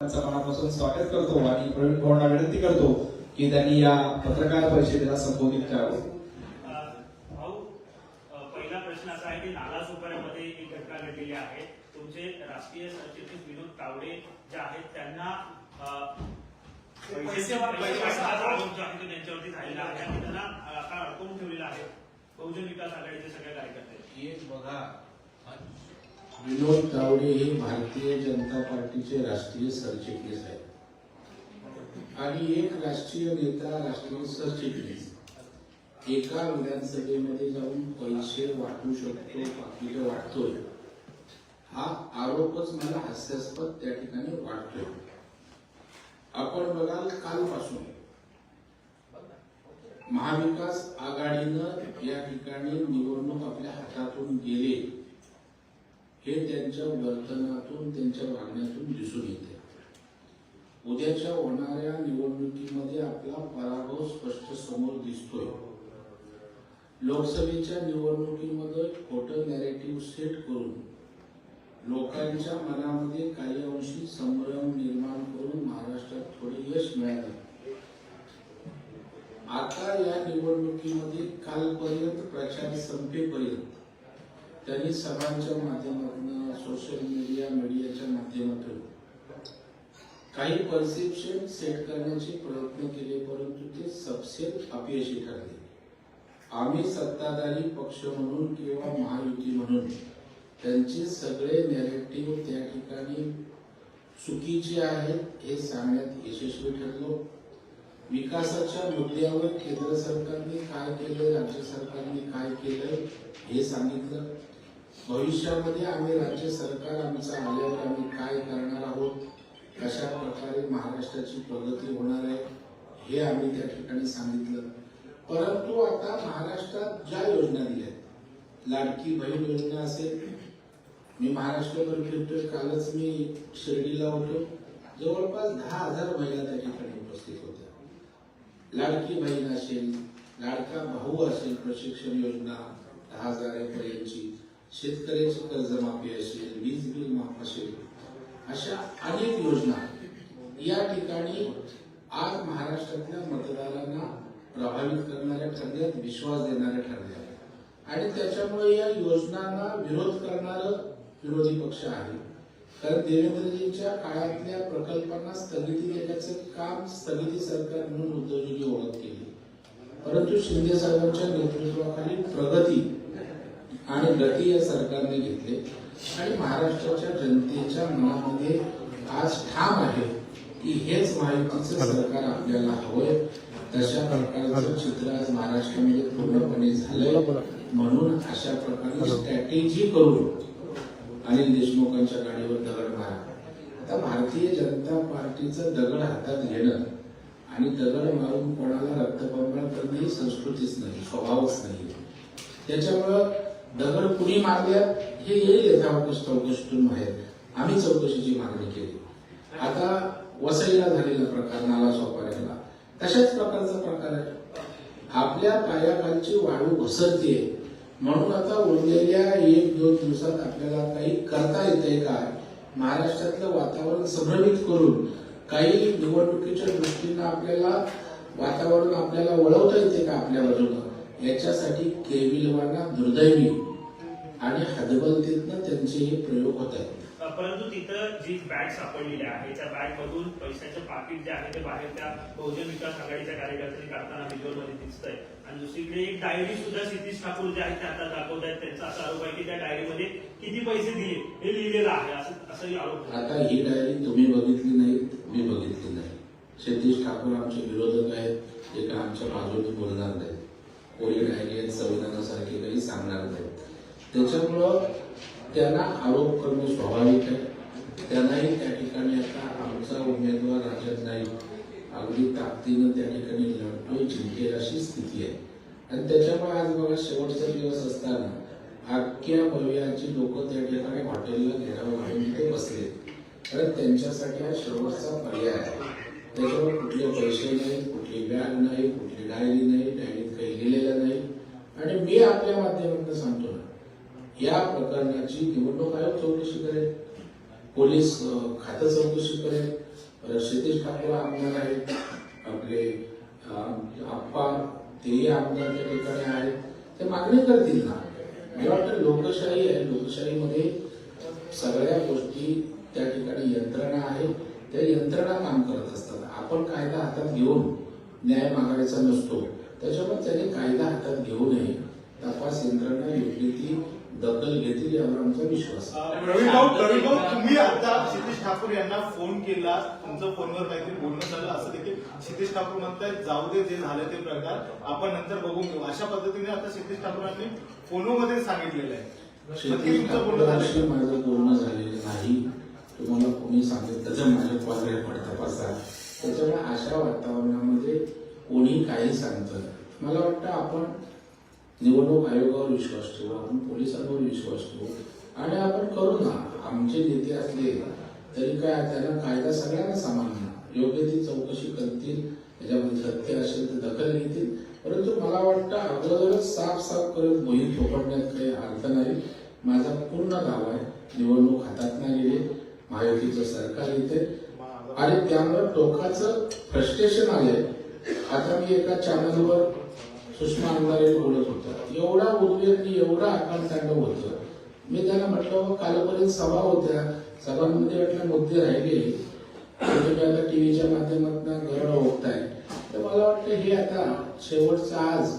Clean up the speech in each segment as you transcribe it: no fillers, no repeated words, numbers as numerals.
मनापासून स्वागत करतो आणि प्रवीण पवारांना विनंती करतो की त्यांनी या पत्रकार परिषदेला संबोधित करावं. भाऊ, पहिला प्रश्न असा आहे की नालासोपाऱ्यामध्ये एक घटना घडलेली आहे. तुमचे राष्ट्रीय सरचिटणीस विनोद तावडे जे आहेत त्यांना आरोप जो आहे तो त्यांच्यावरती झालेला आहे आणि त्यांना आता अडकवून ठेवलेला आहे बहुजन विकास आघाडीचे सगळे कार्यकर्ते. एक बघा, विनोद तावडे हे भारतीय जनता पार्टीचे राष्ट्रीय सरचिटणीस आहेत आणि एक राष्ट्रीय नेता, राष्ट्रीय सरचिटणीस एका विधानसभेमध्ये जाऊन पैसे वाटू शकतो, पाकिटं वाटतोय, हा आरोपच मला हास्यास्पद त्या ठिकाणी वाटतोय. आपण बघाल, कालपासून महाविकास आघाडीनं या ठिकाणी निवडणूक आपल्या हातातून गेले हे त्यांच्या वर्तनातून, त्यांच्या वागण्यातून दिसून येते. उद्याच्या होणाऱ्या निवडणुकीमध्ये आपला पराभव स्पष्ट समोर दिसतोय. लोकसभेच्या निवडणुकीमध्ये खोटं नॅरेटिव्ह सेट करून लोकांच्या मनामध्ये काही अंशी संभ्रम निर्माण करून महाराष्ट्रात थोडे यश मिळाले. आता या निवडणुकीमध्ये कालपर्यंत प्रचार संपेपर्यंत त्यांनी सभांच्या माध्यमातून, सोशल मीडियाच्या माध्यमातून काही परसेप्शन सेट करण्याचे प्रयत्न केले, परंतु ते सबसेट अपयशी ठरले. आम्ही सत्ताधारी पक्ष म्हणून किंवा महायुती म्हणून त्यांचे सगळे नॅरेटिव्ह त्या ठिकाणी चुकीचे आहेत हे सांगण्यात यशस्वी ठरलो. विकासाच्या मुद्द्यावर केंद्र सरकारने काय केलं, राज्य सरकारने काय केलं हे सांगितलं. भविष्यामध्ये आम्ही राज्य सरकार आमचं आल्यावर आम्ही काय करणार आहोत, कशा प्रकारे महाराष्ट्राची प्रगती होणार आहे हे आम्ही त्या ठिकाणी सांगितलं. परंतु आता महाराष्ट्रात ज्या योजना दिल्या, लाडकी बहीण योजना असेल, मी महाराष्ट्रभर फिरतोय, कालच मी शिर्डीला होतो, जवळपास 10,000 महिला त्या ठिकाणी उपस्थित होत्या. लाडकी बहीण असेल, लाडका भाऊ असेल, प्रशिक्षण योजना 10,000 पर्यंतची, शेतकऱ्याची कर्जमाफी असेल, वीज बिल माफ असेल, अशा अनेक योजना या ठिकाणी आज महाराष्ट्रातल्या मतदारांना प्रभावित करणाऱ्या ठरल्यात, विश्वास देणाऱ्या ठरल्या आणि त्याच्यामुळे या योजनांना विरोध करणारं विरोधी पक्ष आहे. कारण देवेंद्रजींच्या काळातल्या प्रकल्पांना स्थगिती देण्याचं काम स्थगिती सरकार म्हणून उद्धवजींनी ओळख केली, परंतु शिंदे साहेबांच्या नेतृत्वाखाली प्रगती आणि गती या सरकारने घेतले आणि महाराष्ट्राच्या जनतेच्या मनामध्ये आज ठाम आहे की हेच महायुतीचं सरकार आपल्याला हवंय. तशा प्रकारचं चित्र आज महाराष्ट्रामध्ये पूर्णपणे झालंय. म्हणून अशा प्रकारे स्ट्रॅटेजी करून अनिल देशमुखांच्या गाडीवर दगड मारा. आता भारतीय जनता पार्टीचं दगड हातात घेणं आणि दगड मारून कोणाला रक्तपंबाळ करणं ही संस्कृतीच नाही, स्वभावच नाही. त्याच्यामुळं दगड कुणी मारल्यात हे येईल यथावकाश चौकशीतून बाहेर. आम्ही चौकशीची मागणी केली. आता वसईला झालेला प्रकार, नालासोपाऱ्याला तशाच प्रकारचा प्रकार आहे. आपल्या पायाखालची वाळू घसरते म्हणून आता उरलेल्या 1-2 दिवसात आपल्याला काही करता येते काय, महाराष्ट्रातलं वातावरण संभ्रमित करून काही निवडणुकीच्या दृष्टीनं आपल्याला वातावरण आपल्याला वळवता येते का आपल्या बाजूला, याच्यासाठी केविलवाना, दुर्दैवी आणि हतबलतेतनं त्यांचे हे प्रयोग होत आहेत. परंतु तिथं जी बॅग सापडलेली आहे त्या बॅग मधून पैशाचं पाकिट जे आहे ते बाहेर त्या बहुजन विकास आघाडीच्या कार्यकर्त्यांनी काढताना व्हिडिओमध्ये दिसतंय. आणि दुसरीकडे एक डायरी सुद्धा क्षितिज ठाकूर जे आहेत ते आता दाखवत आहेत. त्यांचा असा आरोप आहे की त्या डायरीमध्ये किती पैसे दिले हे लिहिलेलं आहे, असंही आरोप. आता ही डायरी तुम्ही बघितली नाही, मी बघितली नाही. क्षितिज ठाकूर आमचे विरोधक आहेत, ते का आमच्या बाजूने बोलणार नाहीत, कोणी डायरी संविधानासारखे काही सांगणार नाहीत. त्याच्यामुळं त्यांना आरोप करणे स्वाभाविक आहे. त्यांनाही त्या ठिकाणी आता आमचा उमेदवार राज्यात नाही, अगदी ताकदीनं त्या ठिकाणी लढतोय, जिंकेल अशी स्थिती आहे. आणि त्याच्यामुळे आज बघा, शेवटचा दिवस असताना अख्ख्या भव्याची लोक त्या ठिकाणी हॉटेलला घेराव घालून तिथे बसले, कारण त्यांच्यासाठी हा शेवटचा पर्याय आहे. त्याच्यामुळे कुठले पैसे नाही, कुठली बॅग नाही, कुठली डायरी नाही, डायरीत काही लिहिलेलं नाही. आणि मी आपल्या माध्यमातून सांगतो ना, या प्रकरणाची निवडणूक आयोग चौकशी करेल, पोलीस खातं चौकशी करेल, क्षितिज ठाकूर आमदार आहेत, आपले आप्पा तेही आमदार त्या ठिकाणी आहेत, ते मागणी करतील ना. मला वाटतं लोकशाही आहे, लोकशाहीमध्ये सगळ्या गोष्टी त्या ठिकाणी यंत्रणा आहे, त्या यंत्रणा काम करत असतात. आपण कायदा हातात घेऊन न्याय मागायचा नसतो, त्याच्यामुळे त्यांनी कायदा हातात घेऊ नये. तपास यंत्रणा योग्य ती दखल घेतील यावर आमचा विश्वास आहे. प्रवीण भाऊ, तुम्ही आता क्षितिज ठाकूर यांना फोन केला, तुमचं फोनवर काहीतरी बोलणं झालं असं देखील क्षितिज ठाकूर म्हणतायत, जाऊ दे जे झालं ते प्रकार आपण नंतर बघून घेऊ, अशा पद्धतीने आता क्षितिज ठाकूरांनी फोनमध्ये सांगितलेलं आहे. नक्की क्षितिज तुमचं बोलणं झालंय? ठाकूरांशी माझं बोलणं झालेलं नाही. तुम्हाला कोणी सांगितलं तर माझ्या कॉल रेकॉर्ड तपासा. त्याच्यामुळे अशा वातावरणामध्ये कोणी काही सांगतं. मला वाटतं आपण निवडणूक आयोगावर विश्वास ठेवू, आपण पोलिसांवर विश्वास ठेवू आणि आपण करू ना. आमचे नेते असले तरी काय, त्यांना कायदा सगळ्यांना समान ना. योग्य ती चौकशी करतील, त्याच्यामध्ये सत्य असेल तर दखल घेतील. परंतु मला वाटतं अगोदरच साफ करत मोहीम थोपटण्यात काही अर्थ नाही. माझा पूर्ण दावा आहे, निवडणूक हातात नाही गेली, महायुतीचं सरकार येते आणि त्यामुळे टोकाचं फ्रस्ट्रेशन आलंय. आता मी एका चॅनलवर सुषमा अंधारे बोलत होता, एवढा उद्वेगनी, एवढा आकांतांडव होतं. मी त्यांना म्हटलं, कालपर्यंत सभा होत्या, सभांमध्ये म्हटलं मुद्दे राहिले, तुम्ही आता टीव्हीच्या माध्यमातून गरळ ओढताय. तर मला वाटतं हे आता शेवटचा आज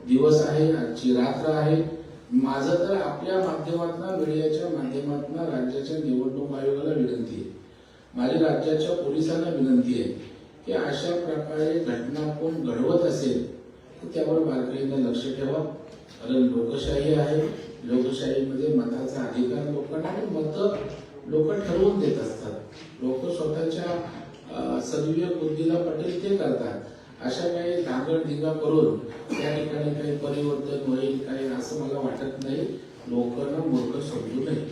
दिवस आहे, आजची रात्र आहे. माझं तर आपल्या माध्यमातून, मीडियाच्या माध्यमातून राज्याच्या निवडणूक आयोगाला विनंती आहे, माझी राज्याच्या पोलिसांना विनंती आहे की अशा प्रकारे घटना कोण घडवत असेल तर त्यावर बारकाईने लक्ष ठेवा. कारण लोकशाही आहे, लोकशाहीमध्ये मताचा अधिकार लोकांना आहे. मतं लोक ठरवून देत असतात. लोक स्वतःच्या सद्विवेक बुद्धीला पटेल ते करतात. अशा काही धांगडधिंगा करून त्या ठिकाणी काही परिवर्तन होईल काही असं मला वाटत नाही. लोकांना मूर्ख समजू नये.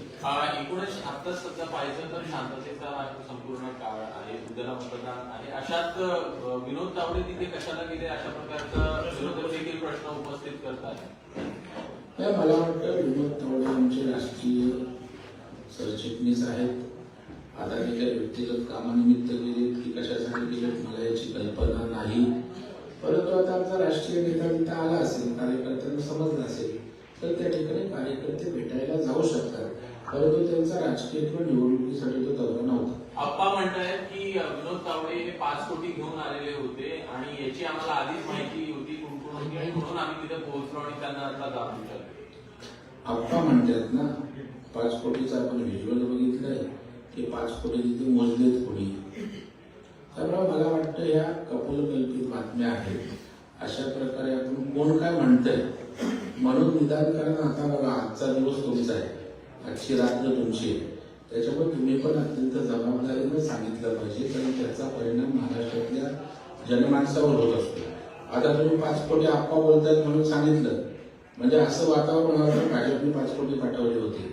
एकूणच आता सध्या पाहिजे तर शांततेचा हा संपूर्ण काळ आहे, उद्याला मतदान आहे. अशात विनोद तावडे तिथे कशाला गेले अशा प्रकारचा विरोधक देखील प्रश्न उपस्थित करतात. मला वाटतं विनोद तावडे आमचे राष्ट्रीय सरचिटणीस आहेत. आता ते काही व्यक्तिगत कामानिमित्त गेलेत की कशासाठी गेलेत मला याची कल्पना नाही. परंतु आता आमचा राष्ट्रीय नेता तिथं आला असेल, कार्यकर्त्यांना समजलं असेल तर त्या ठिकाणी कार्यकर्ते भेटायला जाऊ शकतात. परंतु त्यांचा राजकीय किंवा निवडणुकीसाठी तो दौरा नव्हता. आप्पा म्हणतायत की विनोद तावडे हे 5 कोटी घेऊन आलेले होते आणि याची आम्हाला आधीच माहिती होती कुणकुण आणि म्हणून आम्ही तिथे पोहोचलो आणि त्यांना आता दाब विचारले. आप्पा म्हणतात ना, 5 कोटीचा आपण व्हिज्युअल बघितलंय की 5 कोटी तिथे मोजलेत कोणी. त्यामुळे मला वाटतं या कपोलकल्पित बातम्या आहेत. अशा प्रकारे आपण कोण काय म्हणतंय म्हणून निदान करणं. आता बघा, आजचा दिवस तुमचा आहे, आजची रात्र तुमची आहे. त्याच्यामुळे तुम्ही पण अत्यंत जबाबदारीने सांगितलं पाहिजे, कारण त्याचा परिणाम महाराष्ट्रातल्या जनमानसावर होत असतो. आता तुम्ही 5 कोटी आप्पा बोलतायत म्हणून सांगितलं म्हणजे असं वातावरण होतं भाजपने 5 कोटी पाठवले होते.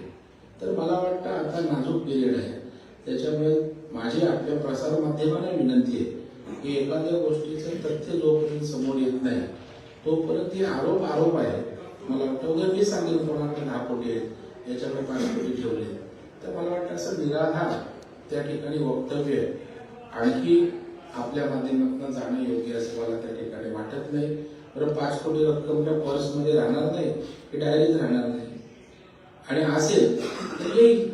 तर मला वाटतं आता नाजूक पिरियड आहे. त्याच्यामुळे माझी आपल्या प्रसार माध्यमांना विनंती आहे की एखाद्या गोष्टीचं तथ्य जोपर्यंत समोर येत नाही तोपर्यंत हे आरोप आहे. मला वाटतं उद्या मी सांगेन कोणाकडे 10 कोटी आहेत, याच्याकडे 5 कोटी ठेवले. तर मला वाटतं असं निराधार त्या ठिकाणी वक्तव्य आणखी आपल्या माध्यमातून जाणं योग्य असं मला त्या ठिकाणी वाटत नाही. बरं, 5 कोटी रक्कम त्या पर्समध्ये राहणार नाही की डायरीत राहणार नाही, आणि असेल तर येईल.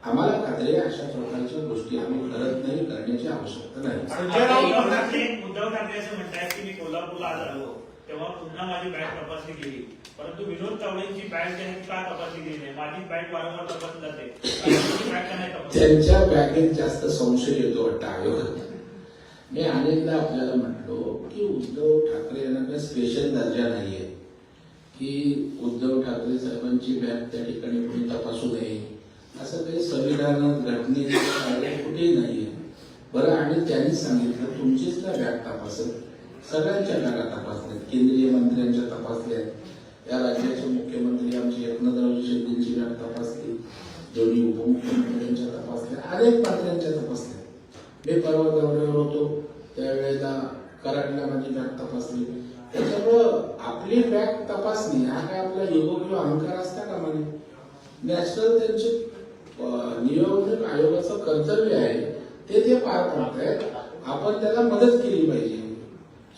आम्हाला खात्री आहे अशा प्रकारच्या गोष्टी आम्ही करत नाही, करण्याची आवश्यकता नाही. उद्धव ठाकरे असं म्हणतात की मी कोल्हापूरला आज आलो तेव्हा पुन्हा माझी बॅग तपासली गेली, परंतु विनोद तावडेंची बॅग जी आहे का तपासली गेली नाही? माझी बॅग वारंवार तपासली जाते, बॅग का नाही तपासली? त्यांच्या बॅगेत जास्त संशय येतो वाटतं आयोगात. मी अनेकदा आपल्याला म्हटलो की उद्धव ठाकरे यांना काही स्पेशल दर्जा नाहीये की उद्धव ठाकरे साहेबांची बॅग त्या ठिकाणी कोणी तपासू नये, असं काही संविधानात घटनेत कुठेही नाहीये. बरं, आणि त्यांनी सांगितलं तुमचीच का बॅग तपासत, सगळ्यांच्या बॅगा तपासल्यात, केंद्रीय मंत्र्यांच्या तपासल्यात, या राज्याचे मुख्यमंत्री आमचे एकनाथरावजी शिंदेची बॅग तपासली, दोन्ही उपमुख्यमंत्र्यांच्या तपासल्या, अनेक मंत्र्यांच्या तपासल्या. मी परवा दौऱ्यावर होतो त्यावेळेला कराडला माझी बॅग तपासली. त्याच्यामुळं आपली बॅग तपासणी हा काय आपला इगो किंवा अहंकार असता का म्हणे. नॅशनल त्यांचे निवडणूक आयोगाचं कर्तव्य आहे ते पार पाडतायत. आपण त्याला मदत केली पाहिजे.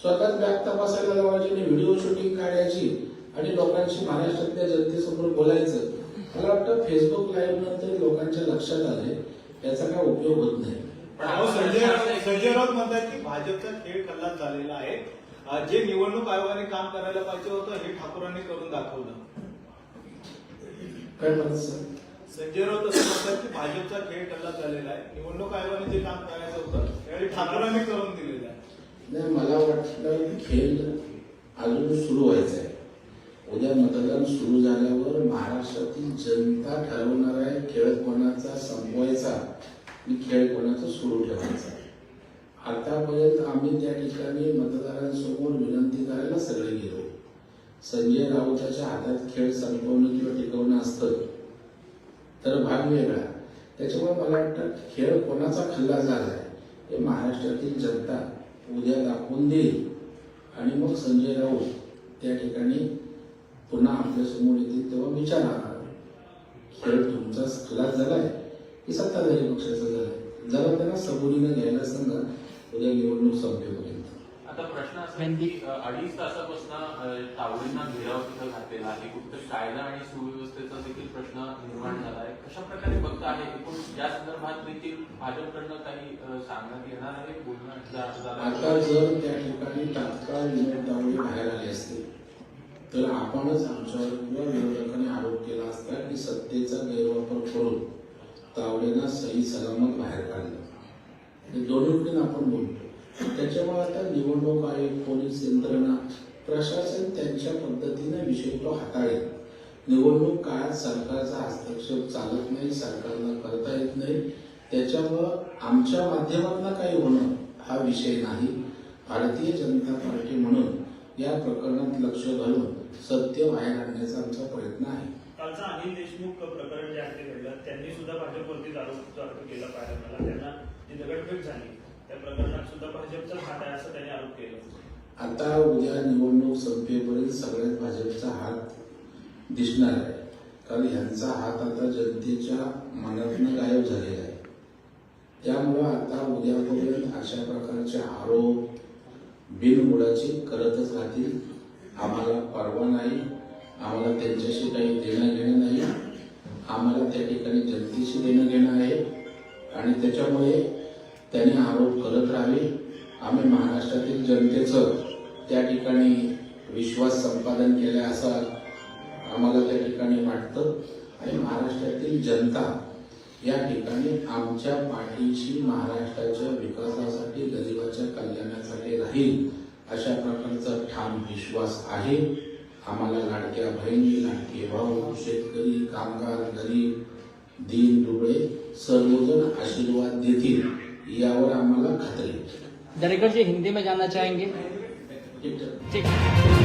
स्वतःच बॅग तपासायला लावायची आणि व्हिडिओ शूटिंग काढायची आणि लोकांशी महाराष्ट्रातल्या जनतेसमोर बोलायचं. मला वाटतं फेसबुक लाईव्ह नंतर लोकांच्या लक्षात आलंय याचा काय उपयोग होत नाही. अहो, संजय राऊत म्हणतात की भाजपचा खेळ खल्लास झालेला आहे. जे निवडणूक आयोगाने काम करायला पाहिजे होतं हे ठाकूरांनी करून दाखवलं. काय म्हणत सर? संजय राऊत असं म्हणतात की भाजपचा खेळ खल्लास झालेला आहे. निवडणूक आयोगाने जे काम करायचं होतं त्यावेळी ठाकूरांनी करून दिलेलं आहे. नाही, मला वाटलं की खेळ अजून सुरू व्हायचा आहे. उद्या मतदान सुरू झाल्यावर महाराष्ट्रातील जनता ठरवणार आहे खेळ कोणाचा संपवायचा आणि खेळ कोणाचा सुरू ठेवायचा. आतापर्यंत आम्ही त्या ठिकाणी मतदारांसमोर विनंती करायला सगळे गेलो. संजय राऊताच्या हातात खेळ संपवणं किंवा टिकवणं असतं तर भाग वेगळा. त्याच्यामुळे मला वाटतं खेळ कोणाचा खल्ला झालाय हे महाराष्ट्रातील जनता उद्या दाखवून देईल आणि मग संजय राऊत त्या ठिकाणी पुन्हा आपल्या समोर येतील तेव्हा विचारा खेळ तुमचाच खल्लास झालाय की सत्ताधारी पक्षाचा झालाय. जरा त्यांना सबुरीनं घ्यायला सांगा उद्या निवडणूक संपेपर्यंत. आता प्रश्न असा आहे की 2.5 तासापासून तावडींना घेराव तिथं घातलेला आहे. कुठं कायदा आणि सुव्यवस्थेचा देखील प्रश्न निर्माण झाला आहे. कशा प्रकारे बघता आहे एकूण या संदर्भात देखील भाजपकडनं काही सांगण्यात येणार आहे बोलणं? आता जर त्या ठिकाणी तात्काळ विनोद तावडे बाहेर आले असते तर आपणच आमच्यावर किंवा विरोधकांनी आरोप केला असता की सत्तेचा गैरवापर करून तावडेंना सही सलामत बाहेर काढलं. हे दोन्हीकडून आपण बोलतो. त्याच्यामुळे आता निवडणूक आयोग, पोलीस यंत्रणा, प्रशासन त्यांच्या पद्धतीने विषय तो हाताळेल. निवडणूक काळात सरकारचा हस्तक्षेप चालत नाही, सरकारला करता येत नाही. त्याच्यामुळं आमच्या माध्यमातून काही होणं हा विषय नाही. भारतीय जनता पार्टी म्हणून या प्रकरणात लक्ष घालून सत्य बाहेर आणण्याचा आमचा प्रयत्न आहे. कालचं अनिल देशमुख प्रकरण जे आहे ते घडलं, त्यांनी सुद्धा भाजपवरती आरोप केला पाहिजे. मला त्यांना जी दगडफेक झाली त्या प्रकरणात सुद्धा भाजपचाच हात आहे असं त्यांनी आरोप केला. आता उद्या निवडणूक संपेपर्यंत सगळ्यात भाजपचा हात दिसणार आहे. कारण ह्यांचा हात आता जनतेच्या मनातनं गायब झालेला आहे. त्यामुळं आता उद्यापर्यंत अशा प्रकारचे आरोप बिनबुडाचे करतच राहतील. आम्हाला परवा नाही, आम्हाला त्यांच्याशी काही देणं घेणं नाही. आम्हाला त्या ठिकाणी जनतेशी देणं घेणं आहे आणि त्याच्यामुळे त्यांनी आरोप करत राहावे. आम्ही महाराष्ट्रातील जनतेचं त्या ठिकाणी विश्वास संपादन केलं असं आम्हाला त्या ठिकाणी वाटतं आणि महाराष्ट्रातील जनता या ठिकाणी आमच्या पाठीशी महाराष्ट्राच्या विकासासाठी, गरिबाच्या कल्याणासाठी राहील अशा प्रकारचा ठाम विश्वास आहे. आम्हाला लाडक्या बहिणी, लाडके भाऊ, शेतकरी, कामगार, गरीब, दीन दुबळे सर्वजण आशीर्वाद देतील यावर आम्हाला खात्री आहे. डायरेक्टर जी हिंदी में जानना चाहेंगे? ठीक है. ठीक है.